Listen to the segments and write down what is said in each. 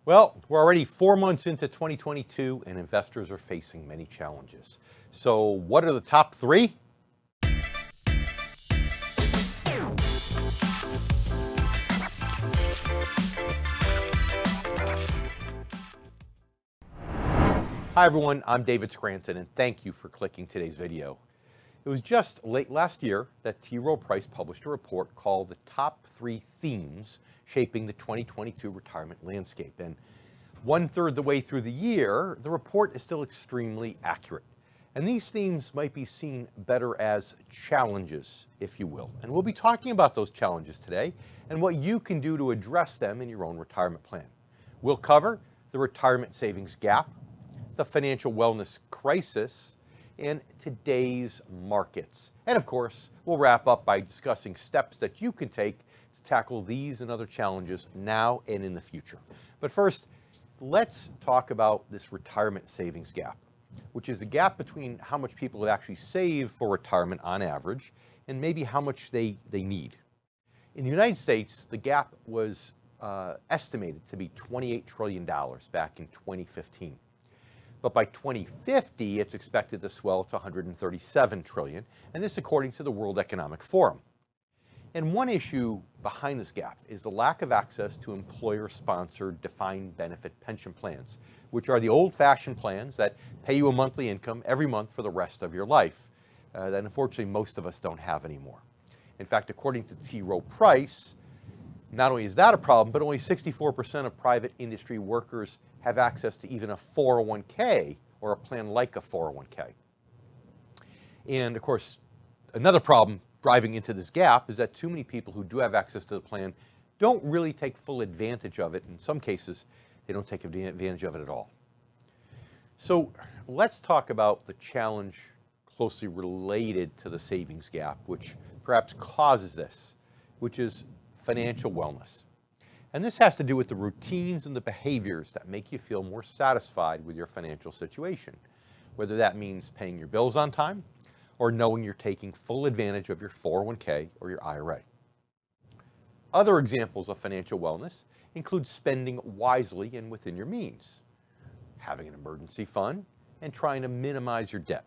Well, we're already 4 months into 2022 and investors are facing many challenges. So what are the top three? Hi everyone, I'm David Scranton and thank you for clicking today's video. It was just late last year that T. Rowe Price published a report called the Top 3 Themes Shaping the 2022 Retirement Landscape. And 1/3 the way through the year, the report is still extremely accurate. And these themes might be seen better as challenges, if you will. And we'll be talking about those challenges today and what you can do to address them in your own retirement plan. We'll cover the retirement savings gap, the financial wellness crisis, and today's markets. And of course, we'll wrap up by discussing steps that you can take to tackle these and other challenges now and in the future. But first, let's talk about this retirement savings gap, which is the gap between how much people have actually saved for retirement on average and maybe how much they need. In the United States, the gap was estimated to be $28 trillion back in 2015. But by 2050, it's expected to swell to $137 trillion, and this according to the World Economic Forum. And one issue behind this gap is the lack of access to employer-sponsored defined benefit pension plans, which are the old-fashioned plans that pay you a monthly income every month for the rest of your life, that unfortunately most of us don't have anymore. In fact, according to T. Rowe Price, not only is that a problem, but only 64% of private industry workers have access to even a 401k or a plan like a 401k. And of course, another problem driving into this gap is that too many people who do have access to the plan don't really take full advantage of it. In some cases, they don't take advantage of it at all. So let's talk about the challenge closely related to the savings gap, which perhaps causes this, which is financial wellness. And this has to do with the routines and the behaviors that make you feel more satisfied with your financial situation, whether that means paying your bills on time or knowing you're taking full advantage of your 401k or your IRA. Other examples of financial wellness include spending wisely and within your means, having an emergency fund, and trying to minimize your debt.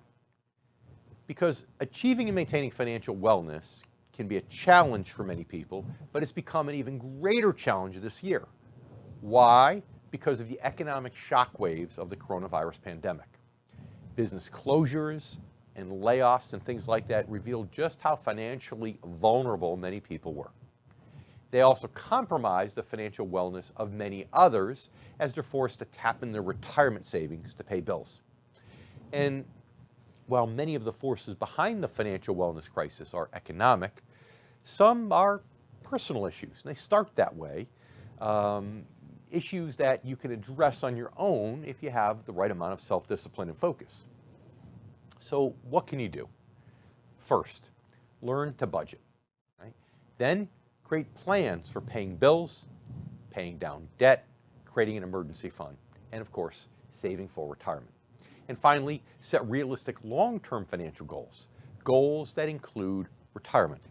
Because achieving and maintaining financial wellness can be a challenge for many people, but it's become an even greater challenge this year. Why? Because of the economic shockwaves of the coronavirus pandemic. Business closures and layoffs and things like that revealed just how financially vulnerable many people were. They also compromised the financial wellness of many others as they're forced to tap in their retirement savings to pay bills. And while many of the forces behind the financial wellness crisis are economic, some are personal issues. And they start that way, issues that you can address on your own if you have the right amount of self-discipline and focus. So what can you do? First, learn to budget. Right? Then create plans for paying bills, paying down debt, creating an emergency fund, and of course, saving for retirement. And finally, set realistic long-term financial goals, goals that include retirement.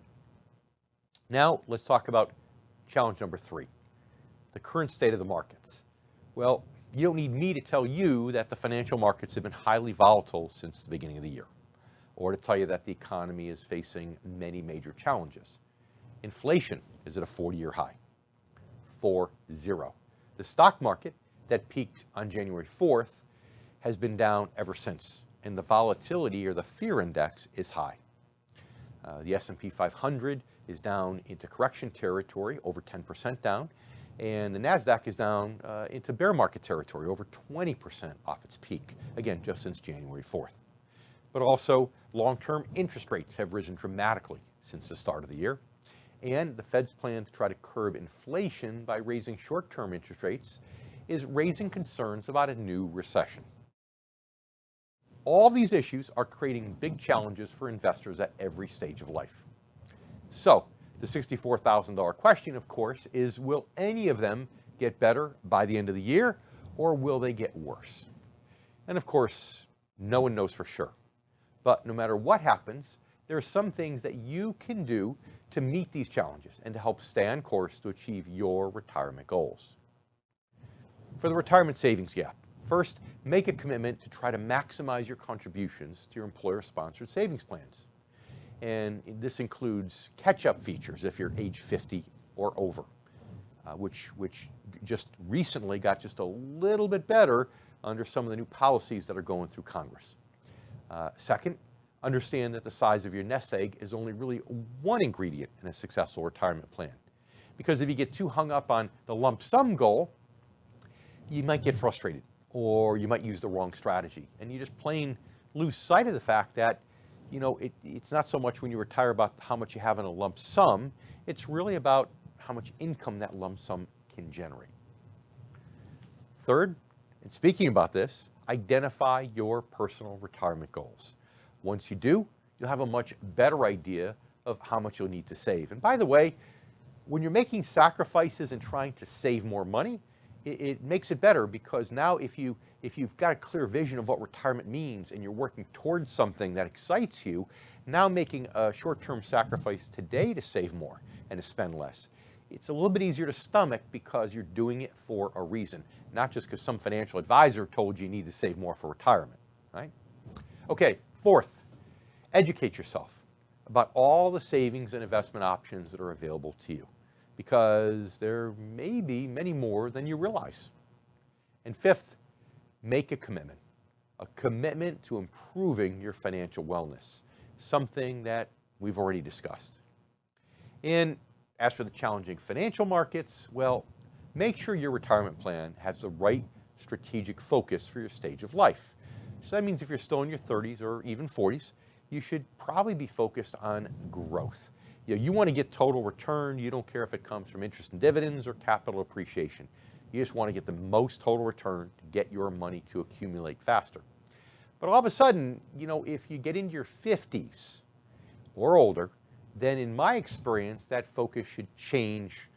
Now, let's talk about challenge number 3, the current state of the markets. Well, you don't need me to tell you that the financial markets have been highly volatile since the beginning of the year, or to tell you that the economy is facing many major challenges. Inflation is at a 40-year high, 40. The stock market that peaked on January 4th has been down ever since, and the volatility or the fear index is high. The S&P 500 is down into correction territory, over 10% down, and the NASDAQ is down into bear market territory, over 20% off its peak, again, just since January 4th. But also, long-term interest rates have risen dramatically since the start of the year, and the Fed's plan to try to curb inflation by raising short-term interest rates is raising concerns about a new recession. All these issues are creating big challenges for investors at every stage of life. So, the $64,000 question, of course, is will any of them get better by the end of the year, or will they get worse? And of course, no one knows for sure. But no matter what happens, there are some things that you can do to meet these challenges and to help stay on course to achieve your retirement goals. For the retirement savings gap, first, make a commitment to try to maximize your contributions to your employer-sponsored savings plans. And this includes catch-up features if you're age 50 or over, which just recently got just a little bit better under some of the new policies that are going through Congress. Second, understand that the size of your nest egg is only really one ingredient in a successful retirement plan. Because if you get too hung up on the lump sum goal, you might get frustrated, or you might use the wrong strategy. And you just plain lose sight of the fact that, it's not so much when you retire about how much you have in a lump sum, it's really about how much income that lump sum can generate. Third, and speaking about this, identify your personal retirement goals. Once you do, you'll have a much better idea of how much you'll need to save. And by the way, when you're making sacrifices and trying to save more money, it makes it better, because now if you've got a clear vision of what retirement means and you're working towards something that excites you, now making a short-term sacrifice today to save more and to spend less, it's a little bit easier to stomach because you're doing it for a reason, not just because some financial advisor told you need to save more for retirement, right? Okay, fourth, educate yourself about all the savings and investment options that are available to you, because there may be many more than you realize. And fifth, make a commitment to improving your financial wellness, something that we've already discussed. And as for the challenging financial markets, well, make sure your retirement plan has the right strategic focus for your stage of life. So that means if you're still in your 30s or even 40s, you should probably be focused on growth. You want to get total return. You don't care if it comes from interest and dividends or capital appreciation. You just want to get the most total return to get your money to accumulate faster. But all of a sudden, if you get into your 50s or older, then in my experience, that focus should change,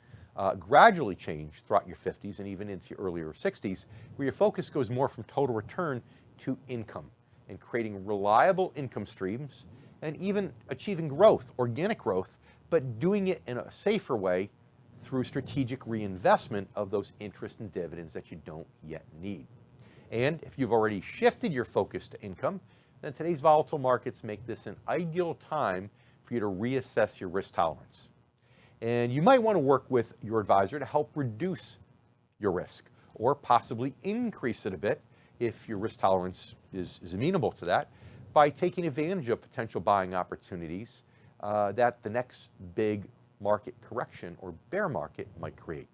gradually change throughout your 50s and even into your earlier 60s, where your focus goes more from total return to income and creating reliable income streams and even achieving growth, organic growth, but doing it in a safer way through strategic reinvestment of those interest and dividends that you don't yet need. And if you've already shifted your focus to income, then today's volatile markets make this an ideal time for you to reassess your risk tolerance. And you might want to work with your advisor to help reduce your risk, or possibly increase it a bit if your risk tolerance is amenable to that, by taking advantage of potential buying opportunities that the next big market correction or bear market might create.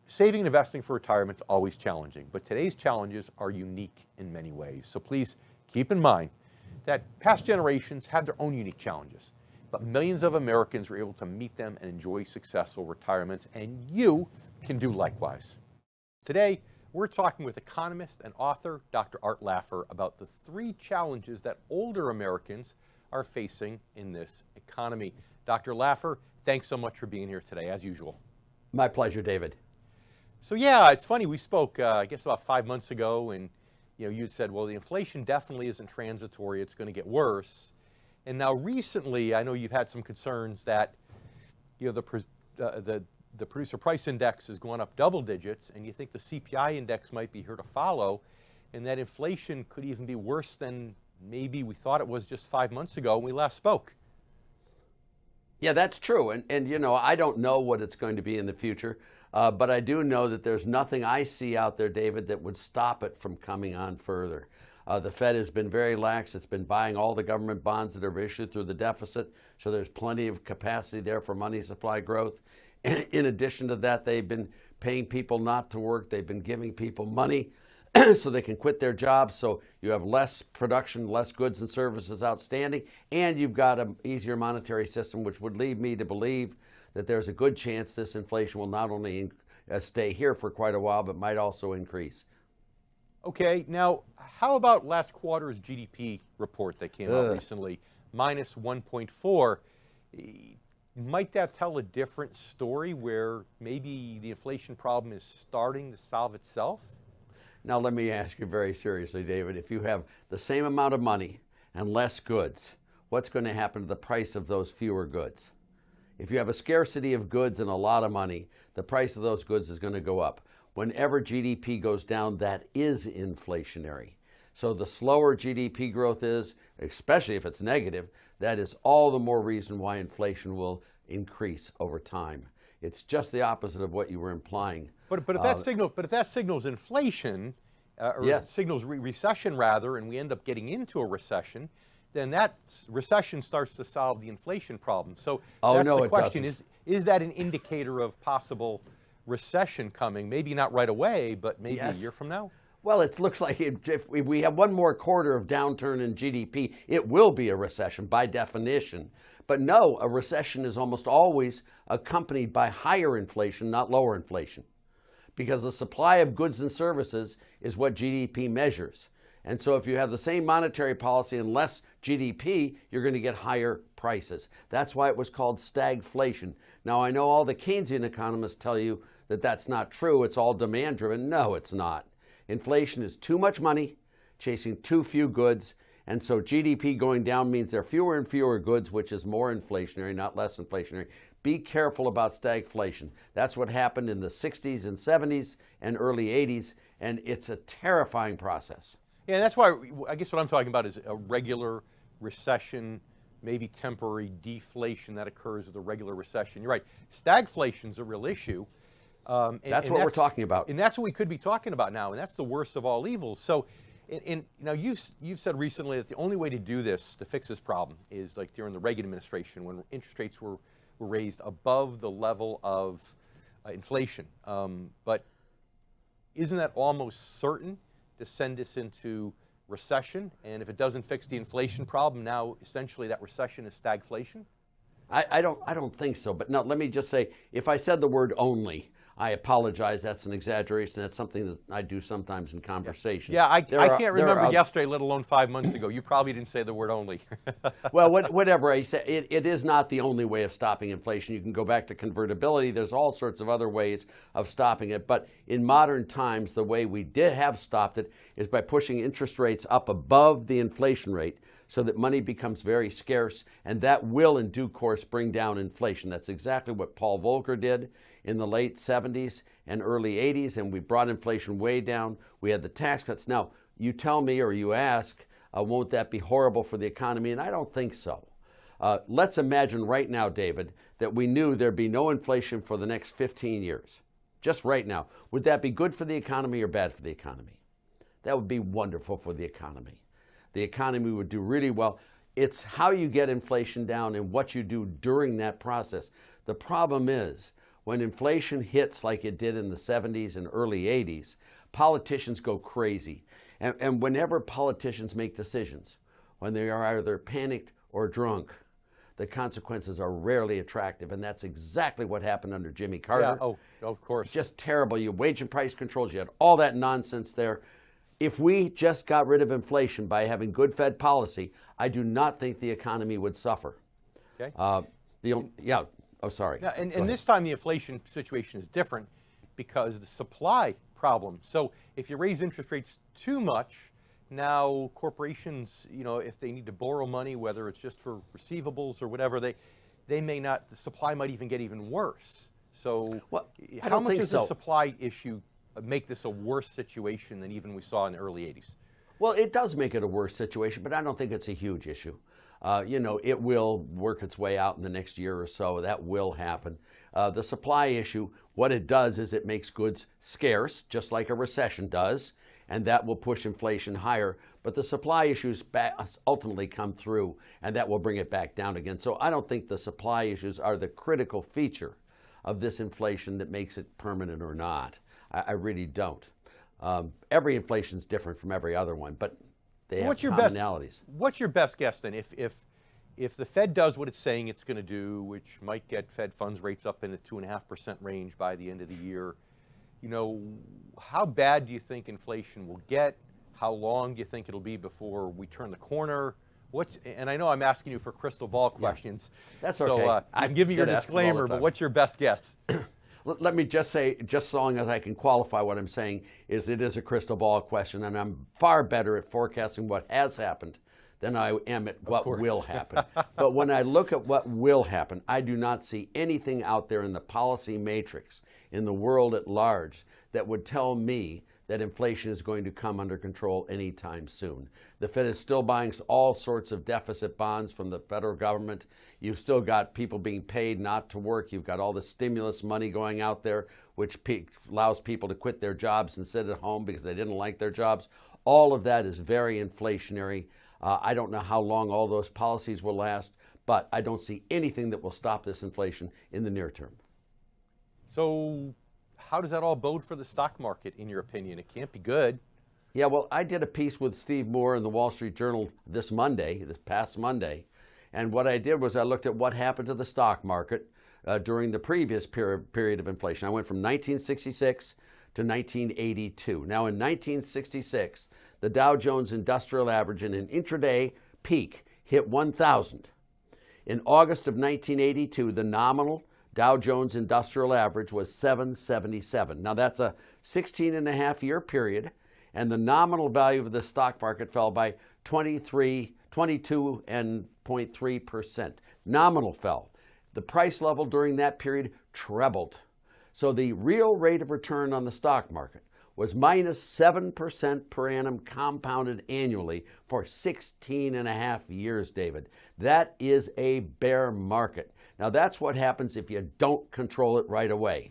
Saving and investing for retirement is always challenging, but today's challenges are unique in many ways. So please keep in mind that past generations had their own unique challenges, but millions of Americans were able to meet them and enjoy successful retirements, and you can do likewise. Today, we're talking with economist and author Dr. Art Laffer about the 3 challenges that older Americans are facing in this economy. Dr. Laffer, thanks so much for being here today, as usual. My pleasure, David. So yeah, it's funny, we spoke, I guess about 5 months ago, and you said, well, the inflation definitely isn't transitory, it's going to get worse. And now recently, I know you've had some concerns that the producer price index has gone up double digits, and you think the CPI index might be here to follow, and that inflation could even be worse than maybe we thought it was just 5 months ago when we last spoke. Yeah, that's true. And I don't know what it's going to be in the future, but I do know that there's nothing I see out there, David, that would stop it from coming on further. The Fed has been very lax. It's been buying all the government bonds that are issued through the deficit, so there's plenty of capacity there for money supply growth. And in addition to that, they've been paying people not to work. They've been giving people money so they can quit their jobs, so you have less production, less goods and services outstanding, and you've got an easier monetary system, which would lead me to believe that there's a good chance this inflation will not only stay here for quite a while, but might also increase. Okay, now how about last quarter's GDP report that came out recently, minus 1.4? Might that tell a different story where maybe the inflation problem is starting to solve itself? Now let me ask you very seriously, David, if you have the same amount of money and less goods, what's going to happen to the price of those fewer goods? If you have a scarcity of goods and a lot of money, the price of those goods is going to go up. Whenever GDP goes down, that is inflationary. So the slower GDP growth is, especially if it's negative, that is all the more reason why inflation will increase over time. It's just the opposite of what you were implying. But if that signals inflation, or Yes. signals recession rather, and we end up getting into a recession, then that recession starts to solve the inflation problem. So that's no, the it question: doesn't. is that an indicator of possible recession coming? Maybe not right away, but maybe a Yes. year from now. Well, it looks like if we have one more quarter of downturn in GDP, it will be a recession by definition. But no, a recession is almost always accompanied by higher inflation, not lower inflation, because the supply of goods and services is what GDP measures. And so if you have the same monetary policy and less GDP, you're going to get higher prices. That's why it was called stagflation. Now, I know all the Keynesian economists tell you that that's not true. It's all demand driven. No, it's not. Inflation is too much money chasing too few goods, and so GDP going down means there are fewer and fewer goods, which is more inflationary, not less inflationary. Be careful about stagflation. That's what happened in the 60s and 70s and early 80s, and it's a terrifying process. Yeah, that's why I guess what I'm talking about is a regular recession, maybe temporary deflation that occurs with a regular recession. You're right. Stagflation's a real issue. That's what we're talking about. And that's what we could be talking about now, and that's the worst of all evils. So, now you've said recently that the only way to do this, to fix this problem, is like during the Reagan administration when interest rates were raised above the level of inflation. But isn't that almost certain to send us into recession? And if it doesn't fix the inflation problem, now essentially that recession is stagflation? I don't think so. But no, let me just say, if I said the word only, I apologize. That's an exaggeration. That's something that I do sometimes in conversation. Yeah, I can't remember yesterday, let alone 5 months ago. You probably didn't say the word only. Well, whatever I say, it is not the only way of stopping inflation. You can go back to convertibility. There's all sorts of other ways of stopping it. But in modern times, the way we did have stopped it is by pushing interest rates up above the inflation rate so that money becomes very scarce, and that will in due course bring down inflation. That's exactly what Paul Volcker did in the late 70s and early 80s, and we brought inflation way down. We had the tax cuts. Now, you tell me or you ask, won't that be horrible for the economy? And I don't think so. Let's imagine right now, David, that we knew there'd be no inflation for the next 15 years. Just right now. Would that be good for the economy or bad for the economy? That would be wonderful for the economy. The economy would do really well. It's how you get inflation down and what you do during that process. The problem is, when inflation hits like it did in the 70s and early 80s, politicians go crazy. And whenever politicians make decisions, when they are either panicked or drunk, the consequences are rarely attractive. And that's exactly what happened under Jimmy Carter. Yeah, of course. Just terrible. You had wage and price controls. You had all that nonsense there. If we just got rid of inflation by having good Fed policy, I do not think the economy would suffer. Okay. Oh, sorry. Now, and this time the inflation situation is different because the supply problem. So if you raise interest rates too much, now corporations, if they need to borrow money, whether it's just for receivables or whatever, they may not, the supply might even get even worse. So how much does the supply issue make this a worse situation than even we saw in the early 80s? Well, it does make it a worse situation, but I don't think it's a huge issue. It will work its way out in the next year or so. That will happen. The supply issue, what it does is it makes goods scarce, just like a recession does, and that will push inflation higher. But the supply issues ultimately come through, and that will bring it back down again. So I don't think the supply issues are the critical feature of this inflation that makes it permanent or not. I really don't. Every inflation is different from every other one, but they have commonalities. What's your best guess then? If the Fed does what it's saying it's going to do, which might get Fed funds rates up in the 2.5% range by the end of the year, how bad do you think inflation will get? How long do you think it'll be before we turn the corner? And I know I'm asking you for crystal ball questions. Yeah, that's okay. So I'm giving you your disclaimer, but what's your best guess? Let me just say, just so long as I can qualify what I'm saying, is it is a crystal ball question, and I'm far better at forecasting what has happened than I am at what will happen. But when I look at what will happen, I do not see anything out there in the policy matrix, in the world at large, that would tell me that inflation is going to come under control anytime soon. The Fed is still buying all sorts of deficit bonds from the federal government. You've still got people being paid not to work. You've got all the stimulus money going out there, which allows people to quit their jobs and sit at home because they didn't like their jobs. All of that is very inflationary. I don't know how long all those policies will last, but I don't see anything that will stop this inflation in the near term. So how does that all bode for the stock market, in your opinion? It can't be good. Yeah, well, I did a piece with Steve Moore in the Wall Street Journal this past Monday. And what I did was I looked at what happened to the stock market during the previous period of inflation. I went from 1966 to 1982. Now, in 1966, the Dow Jones Industrial Average in an intraday peak hit 1,000. In August of 1982, the nominal Dow Jones Industrial Average was 777. Now, that's a 16.5-year period, and the nominal value of the stock market fell by 22.3%. Nominal fell. The price level during that period trebled. So the real rate of return on the stock market was minus 7% per annum compounded annually for 16.5 years, David. That is a bear market. Now, that's what happens if you don't control it right away.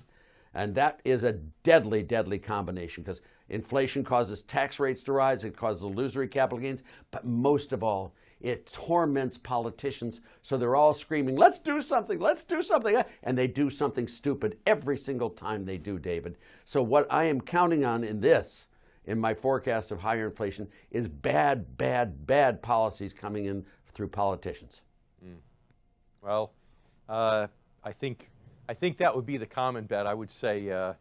And that is a deadly, deadly combination because inflation causes tax rates to rise, it causes illusory capital gains, but most of all, it torments politicians, so they're all screaming, let's do something, and they do something stupid every single time they do, David. So what I am counting on in my forecast of higher inflation, is bad, bad, bad policies coming in through politicians. Well, I think that would be the common bet. I would say,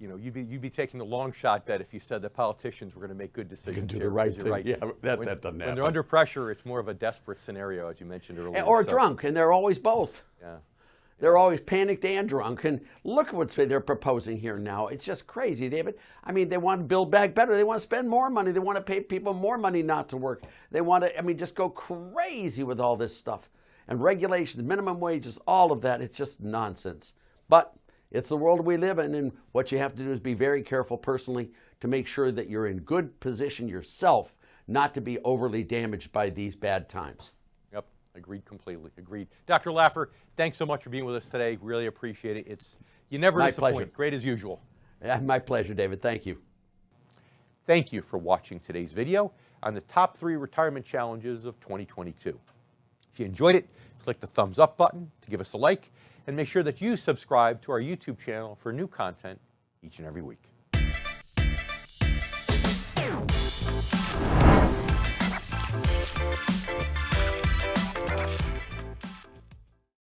you'd be taking the long shot bet if you said that politicians were going to make good decisions. Do the right thing. Right. Yeah, that doesn't happen. When they're under pressure, it's more of a desperate scenario, as you mentioned earlier. Or drunk, and they're always both. Yeah. They're always panicked and drunk. And look at what they're proposing here now. It's just crazy, David. I mean, they want to build back better. They want to spend more money. They want to pay people more money not to work. They want to, just go crazy with all this stuff. And regulations, minimum wages, all of that. It's just nonsense. But it's the world we live in, and what you have to do is be very careful personally to make sure that you're in good position yourself, not to be overly damaged by these bad times. Yep, agreed completely, agreed. Dr. Laffer, thanks so much for being with us today. Really appreciate it. You never disappoint. Pleasure. Great as usual. Yeah, my pleasure, David. Thank you. Thank you for watching today's video on the top 3 retirement challenges of 2022. If you enjoyed it, click the thumbs up button to give us a like, and make sure that you subscribe to our YouTube channel for new content each and every week.